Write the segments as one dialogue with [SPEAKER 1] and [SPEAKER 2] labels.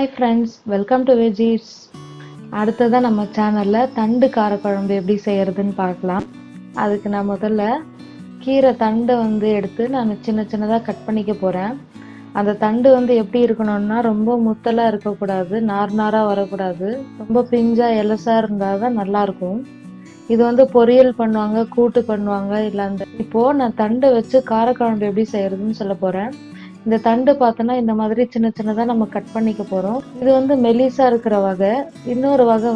[SPEAKER 1] Hi friends, welcome to Veggies. அடுத்ததான் நம்ம சேனலில் தண்டு காரக்குழம்பு எப்படி செய்கிறதுன்னு பார்க்கலாம். அதுக்கு நான் முதல்ல கீரை தண்டை எடுத்து நான் சின்ன சின்னதாக கட் பண்ணிக்க போகிறேன். அந்த தண்டு எப்படி இருக்கணும்னா ரொம்ப முத்தலாக இருக்கக்கூடாது, நார் நாராக வரக்கூடாது, ரொம்ப பிஞ்சாக எலசாக இருந்தால் தான் நல்லாயிருக்கும். இது பொரியல் பண்ணுவாங்க, கூட்டு பண்ணுவாங்க. இல்லை இப்போது நான் தண்டை வச்சு காரக்குழம்பு எப்படி செய்கிறதுன்னு சொல்ல போகிறேன். இந்த தண்டு பார்த்தோன்னா இந்த மாதிரி சின்ன சின்னதாக நம்ம கட் பண்ணிக்க போகிறோம். இது மெலிசாக இருக்கிற வகை. இன்னொரு வகை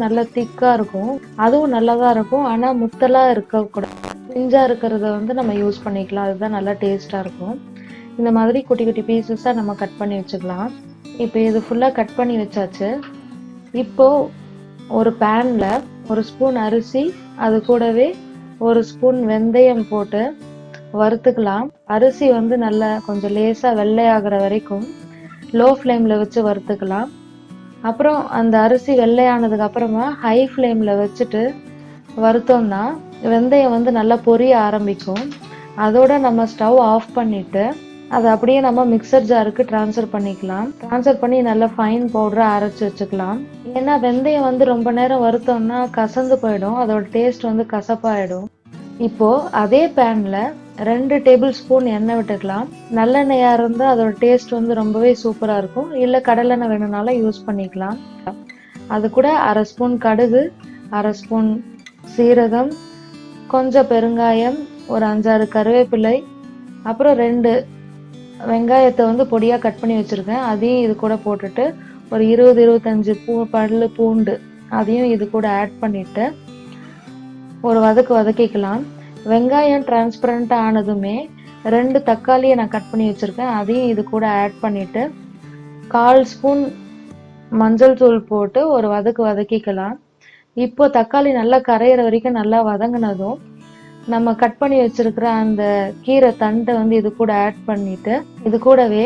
[SPEAKER 1] நல்லா திக்காக இருக்கும், அதுவும் நல்லா தான் இருக்கும். ஆனால் முத்தலாக இருக்கக்கூடாது, பிஞ்சாக இருக்கிறத நம்ம யூஸ் பண்ணிக்கலாம். அதுதான் நல்லா டேஸ்ட்டாக இருக்கும். இந்த மாதிரி குட்டி குட்டி பீசஸாக நம்ம கட் பண்ணி வச்சுக்கலாம். இப்போ இது ஃபுல்லாக கட் பண்ணி வச்சாச்சு. இப்போது ஒரு பேனில் ஒரு ஸ்பூன் அரிசி, அது கூடவே ஒரு ஸ்பூன் வெந்தயம் போட்டு வறுத்துக்கலாம். அரிசி நல்லா கொஞ்சம் லேசாக வெள்ளையாகிற வரைக்கும் லோ ஃப்ளேமில் வச்சு வறுத்துக்கலாம். அப்புறம் அந்த அரிசி வெள்ளையானதுக்கு அப்புறமா ஹை ஃப்ளேமில் வச்சுட்டு வறுத்தோம்னா வெந்தயம் நல்லா பொரிய ஆரம்பிக்கும். அதோட நம்ம ஸ்டவ் ஆஃப் பண்ணிவிட்டு அதை அப்படியே நம்ம மிக்சர் ஜாருக்கு ட்ரான்ஸ்ஃபர் பண்ணிக்கலாம். ட்ரான்ஸ்ஃபர் பண்ணி நல்லா ஃபைன் பவுடரை அரைச்சி வச்சுக்கலாம். ஏன்னா வெந்தயம் ரொம்ப நேரம் வறுத்தோம்னா கசந்து போயிடும், அதோட டேஸ்ட் கசப்பாயிடும். இப்போது அதே பேனில் 2 டேபிள் ஸ்பூன் எண்ணெய் விட்டுக்கலாம். நல்லெண்ணெயாக இருந்தால் அதோட டேஸ்ட் ரொம்பவே சூப்பராக இருக்கும். இல்லை கடலெண்ணெய் வேணும்னாலும் யூஸ் பண்ணிக்கலாம். அது கூட 1/2 ஸ்பூன் கடுகு, 1/2 ஸ்பூன் சீரகம், கொஞ்சம் பெருங்காயம், ஒரு 5-6 கருவேப்பிலை, அப்புறம் 2 வெங்காயத்தை பொடியாக கட் பண்ணி வச்சுருக்கேன், அதையும் இது கூட போட்டுட்டு ஒரு 20-25 பல்லு பூண்டு அதையும் இது கூட ஆட் பண்ணிவிட்டு ஒரு வதக்கிக்கலாம். வெங்காயம் டிரான்ஸ்பரண்ட்டாக ஆனதுமே 2 தக்காளியை நான் கட் பண்ணி வச்சுருக்கேன், அதையும் இது கூட ஆட் பண்ணிவிட்டு 1/4 ஸ்பூன் மஞ்சள் தூள் போட்டு ஒரு வதக்கிக்கலாம். இப்போ தக்காளி நல்லா கரையிற வரைக்கும் நல்லா வதங்கினதும் நம்ம கட் பண்ணி வச்சுருக்கிற அந்த கீரை தண்டை இது கூட ஆட் பண்ணிவிட்டு இது கூடவே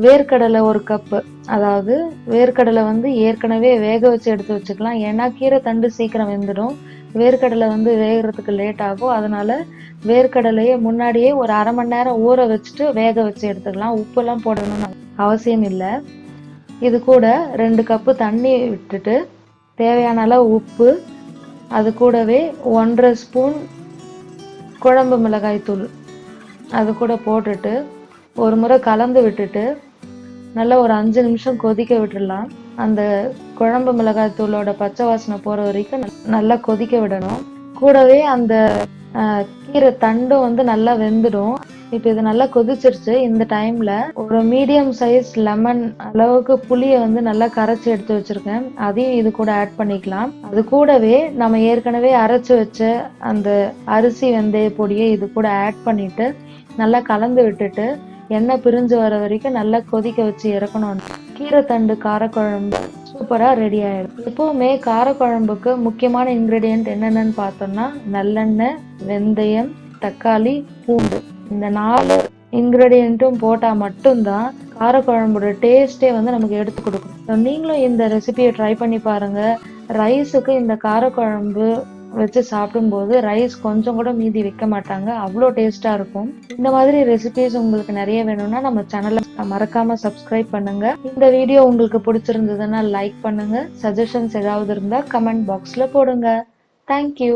[SPEAKER 1] வேர்க்கடலை 1 கப்பு, அதாவது வேர்க்கடலை ஏற்கனவே வேக வச்சு எடுத்து வச்சுக்கலாம். ஏன்னா கீரை தண்டு சீக்கிரம் வெந்துடும், வேர்க்கடலை வேகிறதுக்கு லேட் ஆகும். அதனால வேர்க்கடலையை முன்னாடியே ஒரு 1/2 மணி நேரம் ஊற வச்சுட்டு வேக வச்சு எடுத்துக்கலாம். உப்பெல்லாம் போடணும்னு அவசியம் இல்லை. இது கூட 2 கப்பு தண்ணி விட்டுட்டு தேவையான அளவு உப்பு, அது கூடவே 1/2 ஸ்பூன் குழம்பு மிளகாய் தூள் அது கூட போட்டுட்டு ஒரு முறை கலந்து விட்டுட்டு நல்லா ஒரு 5 நிமிஷம் கொதிக்க விட்டுடலாம். அந்த குழம்பு மிளகாய் தூளோட பச்சை வாசனை போகிற வரைக்கும் நல்லா கொதிக்க விடணும். கூடவே அந்த கீரை தண்டும் நல்லா வெந்துடும். இப்போ இது நல்லா கொதிச்சிருச்சு. இந்த டைமில் ஒரு மீடியம் சைஸ் லெமன் அளவுக்கு புளியை நல்லா கரைச்சி எடுத்து வச்சுருக்கேன், அதையும் இது கூட ஆட் பண்ணிக்கலாம். அது கூடவே நம்ம ஏற்கனவே அரைச்சி வச்ச அந்த அரிசி வெந்தய பொடியை இது கூட ஆட் பண்ணிவிட்டு நல்லா கலந்து விட்டுட்டு எண்ணெய் பிரிஞ்சு வர வரைக்கும் நல்லா கொதிக்க வச்சு இறக்கணும். கீரை தண்டு காரக்குழம்பு சூப்பராக ரெடி ஆகிடும். எப்போவுமே காரக்குழம்புக்கு முக்கியமான இன்க்ரீடியன்ட் என்னென்னு பார்த்தோம்னா நல்லெண்ணெய், வெந்தயம், தக்காளி, பூண்டு. இந்த 4 இன்க்ரீடியண்ட்டும் போட்டால் மட்டும்தான் காரக்குழம்போட டேஸ்ட்டே நமக்கு எடுத்து கொடுக்கும். நீங்களும் இந்த ரெசிபியை ட்ரை பண்ணி பாருங்கள். ரைஸுக்கு இந்த காரக்குழம்பு வச்சு சாப்பிடும்போது ரைஸ் கொஞ்சம் கூட மீதி வைக்க மாட்டாங்க, அவ்வளோ டேஸ்ட்டாக இருக்கும். இந்த மாதிரி ரெசிபிஸ் உங்களுக்கு நிறைய வேணும்னா நம்ம சேனலை மறக்காமல் சப்ஸ்கிரைப் பண்ணுங்கள். இந்த வீடியோ உங்களுக்கு பிடிச்சிருந்ததுன்னா லைக் பண்ணுங்கள். சஜஷன்ஸ் ஏதாவது இருந்தால் கமெண்ட் பாக்ஸில் போடுங்க. தேங்க்யூ.